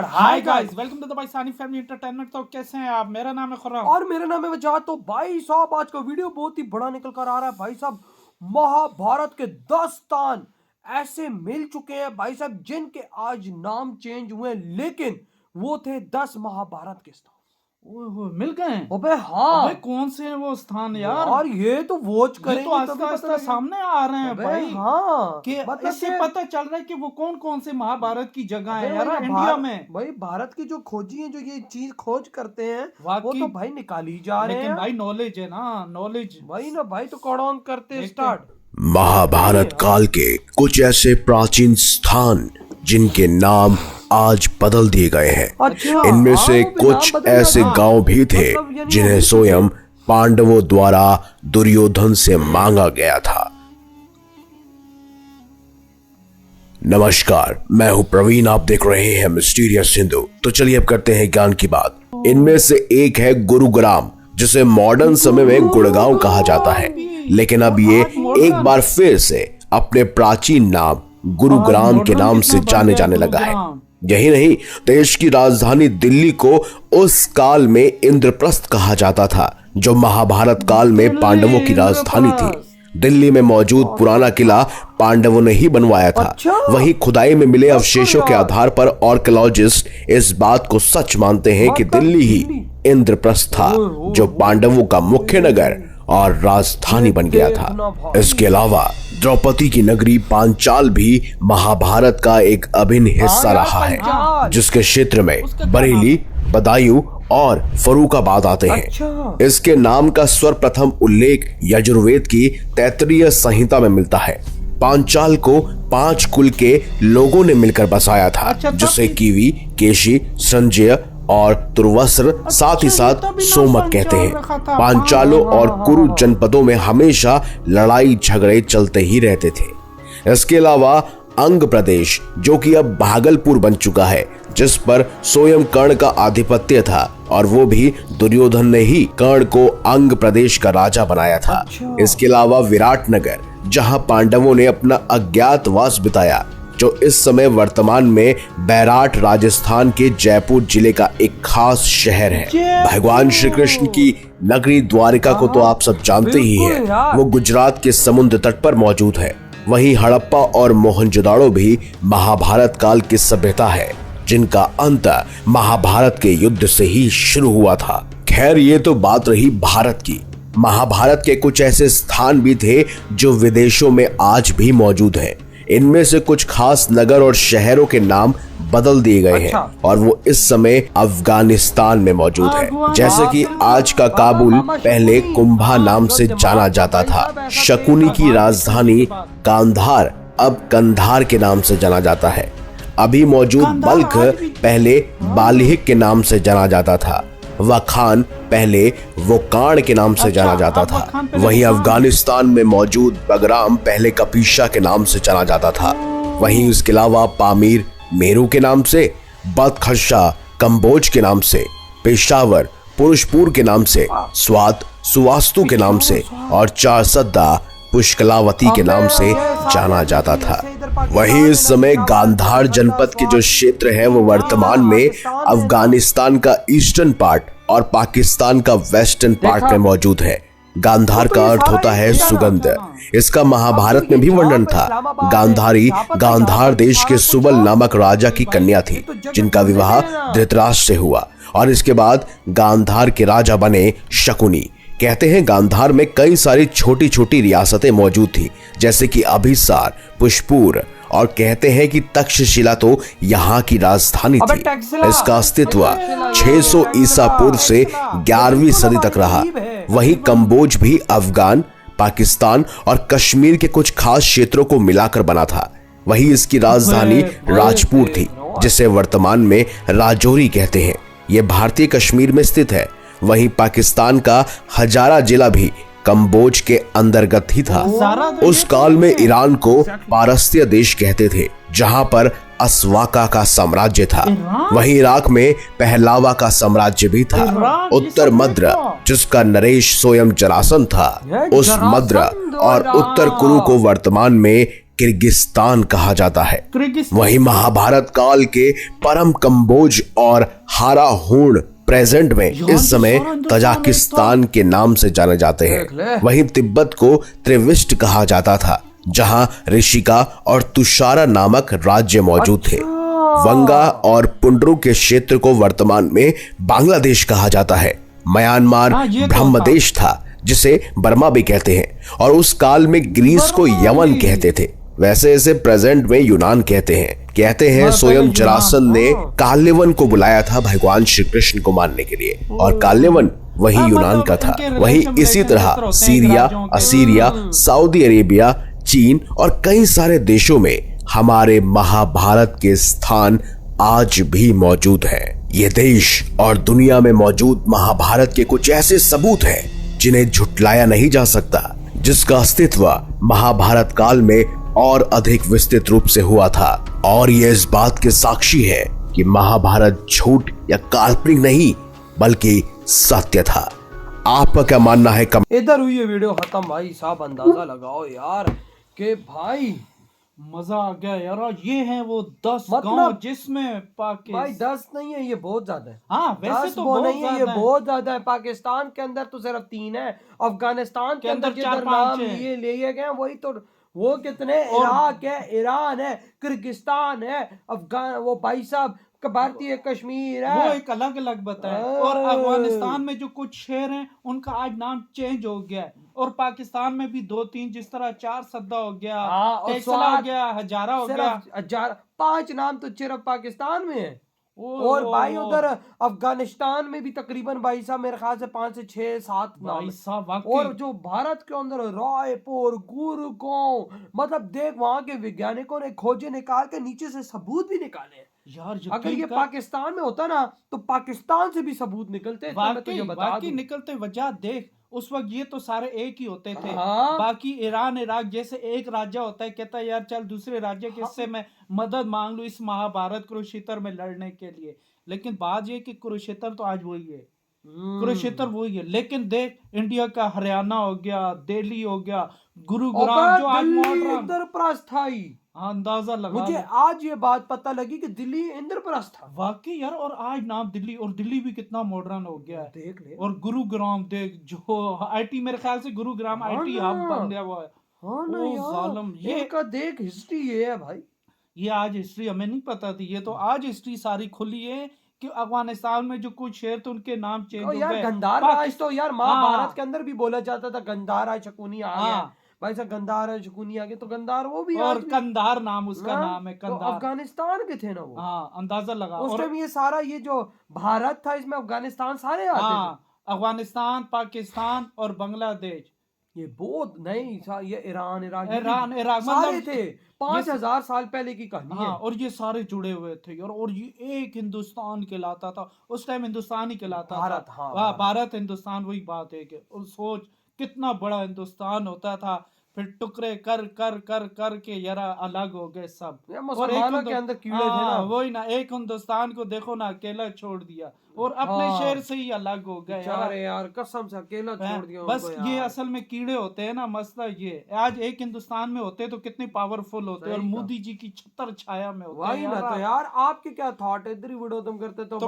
Hi guys, welcome to the Pakistani family entertainment. तो कैसे हैं आप? मेरा नाम है खुर्रम और मेरा नाम है वजाहत। तो भाई साहब आज का वीडियो बहुत ही बड़ा निकल कर आ रहा है। भाई साहब महाभारत के 10 स्थान ऐसे मिल चुके हैं भाई साहब जिनके आज नाम चेंज हुए, लेकिन वो थे 10 महाभारत के स्थान। ओह, मिल गए हैं? अबे हाँ, अबे कौन से हैं वो स्थान यार? ये तो वॉच ये करेंगे तो आस्ता आस्ता सामने आ रहे हैं भाई। हाँ, कि इससे पता चल रहा है कि वो कौन कौन से महाभारत की जगह है यार इंडिया में। भाई भारत की जो खोजी है, जो ये चीज खोज करते हैं, वो वाकई तो भाई निकाली जा रहे हैं। लेकिन भाई नॉलेज है ना, नॉलेज भाई ना भाई, तो कौन करते स्टार्ट। महाभारत काल के कुछ ऐसे प्राचीन स्थान जिनके नाम आज बदल दिए गए हैं। अच्छा, इनमें से वो भी कुछ नाम बदल ऐसे गया। गांव भी थे मतलब यानी जिन्हें वो स्वयं पांडवों द्वारा दुर्योधन से मांगा गया था। नमस्कार, मैं हूं प्रवीण, आप देख रहे हैं मिस्टीरियस हिंदू। तो चलिए अब करते हैं ज्ञान की बात। इनमें से एक है गुरुग्राम, जिसे मॉडर्न समय में गुड़गांव कहा जाता है, लेकिन अब ये एक बार फिर से अपने प्राचीन नाम गुरुग्राम के नाम से जाने जाने लगा है। यही नहीं, देश की राजधानी दिल्ली को उस काल में इंद्रप्रस्थ कहा जाता था, जो महाभारत काल में पांडवों की राजधानी थी। दिल्ली में मौजूद पुराना किला पांडवों ने ही बनवाया था। वहीं खुदाई में मिले अवशेषों के आधार पर आर्कियोलॉजिस्ट इस बात को सच मानते हैं कि दिल्ली ही इंद्रप्रस्थ था, जो पांडवों का मुख्य नगर और राजधानी बन गया था। इसके अलावा द्रौपदी की नगरी पांचाल भी महाभारत का एक अभिन्न हिस्सा रहा है, जिसके क्षेत्र में बरेली, बदायूं और फर्रुखाबाद आते हैं। इसके नाम का सर्वप्रथम उल्लेख यजुर्वेद की तैत्तिरीय संहिता में मिलता है। पांचाल को 5 कुल के लोगों ने मिलकर बसाया था, जिसे कीवी, केशी, संजय और तुर्वस्र, साथ ही साथ सोमक कहते हैं। पांचालों और कुरु जनपदों में हमेशा लड़ाई झगड़े चलते ही रहते थे। इसके अलावा अंग प्रदेश, जो कि अब भागलपुर बन चुका है, जिस पर स्वयं कर्ण का आधिपत्य था, और वो भी दुर्योधन ने ही कर्ण को अंग प्रदेश का राजा बनाया था। इसके अलावा विराटनगर, जहां पांडवों ने अपना अज्ञातवास बिताया, जो इस समय वर्तमान में बैराट राजस्थान के जयपुर जिले का एक खास शहर है। भगवान श्री कृष्ण की नगरी द्वारिका को तो आप सब जानते ही हैं, वो गुजरात के समुद्र तट पर मौजूद है। वहीं हड़प्पा और मोहनजोदाड़ो भी महाभारत काल की सभ्यता है, जिनका अंत महाभारत के युद्ध से ही शुरू हुआ था। खैर, ये तो बात रही भारत की। महाभारत के कुछ ऐसे स्थान भी थे जो विदेशों में आज भी मौजूद हैं। इनमें से कुछ खास नगर और शहरों के नाम बदल दिए गए हैं, और वो इस समय अफगानिस्तान में मौजूद है। जैसे कि आज का काबुल पहले कुंभा नाम से जाना जाता था। शकुनी की राजधानी कांधार अब कंधार के नाम से जाना जाता है। अभी मौजूद बल्ख पहले बालिहिक के नाम से जाना जाता था। वखान पहले वोकान के नाम से जाना जाता था। वहीं अफगानिस्तान में मौजूद बगराम पहले कपीशा के नाम से जाना जाता था। वहीं इसके अलावा पामीर मेरू के नाम से, बदखशा कंबोज के नाम से, पेशावर पुरुषपुर के नाम से, स्वात सुवास्तु के नाम से, और चारसद्दा पुष्कलावती के नाम से जाना जाता था। वहीं इस समय गांधार जनपद के जो क्षेत्र है, वो वर्तमान में अफगानिस्तान का ईस्टर्न पार्ट और पाकिस्तान का वेस्टर्न पार्ट में मौजूद है। गांधार का अर्थ होता है सुगंध। इसका महाभारत में भी वर्णन था। गांधारी गांधार देश के सुबल नामक राजा की कन्या थी, जिनका विवाह धृतराष्ट्र से हुआ, और इसके बाद गांधार के राजा बने शकुनी। कहते हैं गांधार में कई सारी छोटी छोटी रियासतें मौजूद थी, जैसे कि अभिसार, पुष्पुर, और कहते हैं कि तक्षशिला तो यहाँ की राजधानी थी। इसका अस्तित्व 600 ईसा पूर्व से 11वीं सदी तक रहा। वहीं कंबोज भी अफगान, पाकिस्तान और कश्मीर के कुछ खास क्षेत्रों को मिलाकर बना था। वहीं इसकी राजधानी राजपुर थी, जिसे वर्तमान में राजौरी कहते हैं। यह भारतीय कश्मीर में स्थित है। वहीं पाकिस्तान का हजारा जिला भी कंबोज के अंतर्गत ही था। उस काल में ईरान को पारस्य देश कहते थे, जहां पर अस्वाका का साम्राज्य था। वहीं इराक में पहलावा का साम्राज्य भी था। उत्तर मद्र, जिसका नरेश स्वयं जरासंध था, उस मद्र और उत्तर कुरु को वर्तमान में किर्गिस्तान कहा जाता है। किर्गिस्तान वहीं महाभारत काल के परम कंबोज और हाराहूण प्रेजेंट में इस समय तजाकिस्तान के नाम से जाने जाते हैं। वहीं तिब्बत को त्रिविष्ट कहा जाता था, जहां ऋषिका और तुषारा नामक राज्य मौजूद थे। वंगा और पुंड्रू के क्षेत्र को वर्तमान में बांग्लादेश कहा जाता है। म्यांमार ब्रह्मदेश था, जिसे बर्मा भी कहते हैं, और उस काल में ग्रीस को यमन कहते थे। वैसे इसे प्रेजेंट में यूनान कहते हैं स्वयं जरासंध ने काल्यवन को बुलाया था भगवान श्री कृष्ण को मारने के लिए, और काल्यवन वही यूनान का था। वही इसी तरह सीरिया, असीरिया, सऊदी अरेबिया, चीन और कई सारे देशों में हमारे महाभारत के स्थान आज भी मौजूद हैं। ये देश और दुनिया में मौजूद महाभारत के कुछ ऐसे सबूत हैं जिन्हें झुटलाया नहीं जा सकता, जिसका अस्तित्व महाभारत काल में और अधिक विस्तृत रूप से हुआ था। और ये इस बात के साक्षी है कि महाभारत झूठ या काल्पनिक नहीं बल्कि सत्य था। आपका क्या मानना है? इधर हुई ये वीडियो खत्म भाई साहब। अंदाजा लगाओ यार कि भाई मजा आ गया यार। और ये है वो 10 मतलब गांव जिसमें पाकिस्तान, भाई 10 नहीं है, ये बहुत ज्यादा है। हाँ वैसे 10 तो वो बहुत नहीं है, ये ज्यादा है। बहुत ज्यादा है। पाकिस्तान के अंदर तो सिर्फ 3 है, अफगानिस्तान के अंदर जिधर 4-5 नाम है। लिए लिए गए वही तो वो कितने, इराक है, ईरान है, किर्गिस्तान है, अफगान, वो भाई साहब भारतीय कश्मीर है, वो एक अलग अलग बताया। और अफगानिस्तान में जो कुछ शहर हैं उनका आज नाम चेंज हो गया है। और पाकिस्तान में भी 2-3, जिस तरह 4 सद्दा हो गया, हाँ, और टेक्सला हो गया, हजारा हो गया, सिर्फ 5 नाम तो सिर्फ पाकिस्तान में है। और ओ, भाई उधर अफगानिस्तान में भी तकरीबन भाई साहब मेरे ख्याल से 5 से 6 7 नाम भाई है। साहब वाकई। और जो भारत के अंदर रायपुर, गुड़गांव, मतलब देख वहां के वैज्ञानिकों ने खोजे निकाल के नीचे से सबूत भी निकाले हैं। यार अगर ये पाकिस्तान में होता ना तो पाकिस्तान से भी सबूत निकलते। वाकई निकलते। वजह देख, उस वक्त ये तो सारे एक ही होते थे। हाँ। बाकी ईरान इराक जैसे एक राज्य होता है, कहता है यार चल दूसरे राज्य के इससे मैं मदद मांग लूं इस महाभारत कुरुक्षेत्र में लड़ने के लिए। लेकिन बात ये कि कुरुक्षेत्र तो आज वही है, कुरुक्षेत्र वही है। लेकिन देख, इंडिया का हरियाणा हो गया, दिल्ली हो गया, गुरुग्राम जो आज मॉडर्न इंद्रप्रस्थ था ही। अंदाजा लगा। मुझे आज ये बात पता लगी कि दिल्ली इंद्रप्रस्थ था। वाकई यार। और आज नाम दिल्ली, और दिल्ली भी कितना मॉडर्न हो गया है। देख ले। और गुरुग्राम देख, जो आईटी, मेरे ख्याल से गुरुग्राम आईटी हब बन गया हुआ है। हाँ ना ओ यार, जालिम, ये इनका देख हिस्ट्री ये है भाई। ये आज हिस्ट्री हमें नहीं पता थी। ये तो आज हिस्ट्री सारी खुली है कि अफगानिस्तान में जो कुछ शहर थे उनके नाम चेंज हो यार गए। गंधार राज तो यार महाभारत के अंदर भी बोला जाता था, गंधार राज शकुनी आ गया। भाई साहब गंधार राज शकुनी आ गया तो गंधार वो भी, और कंधार नाम उसका ना? नाम है, तो कंधार। अफगानिस्तान के थे ना वो। हाँ अंदाजा लगा। उस टाइम ये सारा ये जो भारत था इसमें अफगानिस्तान सारे आते थे। अफगानिस्तान, पाकिस्तान और बांग्लादेश। ये बहुत नहीं, ये ईरान इराक सारे थे। 5000 साल पहले की कहानी है। और ये सारे जुड़े हुए थे यार। और ये एक हिंदुस्तान कहलाता था उस टाइम, हिंदुस्तान ही कहलाता भारत, था। हाँ, भारत हिंदुस्तान वही बात है कि, और सोच कितना बड़ा हिंदुस्तान होता था, फिर टुकड़े कर कर कर कर के यार अलग हो गए सब। मुसलमानों के अंदर कीड़े थे ना, वही ना। एक हिंदुस्तान को देखो ना, अकेला छोड़ दिया और अपने शहर से ही अलग हो गए यार कसम से अकेला छोड़ दिया बस उनको ये यार। असल में कीड़े होते हैं ना, मसला ये। आज एक हिंदुस्तान में होते तो कितने पावरफुल होते, और मोदी जी की छत्र छाया में होते। वही ना। तो यार आपके क्या थॉट है? इधर ही वीडियो तुम करते तो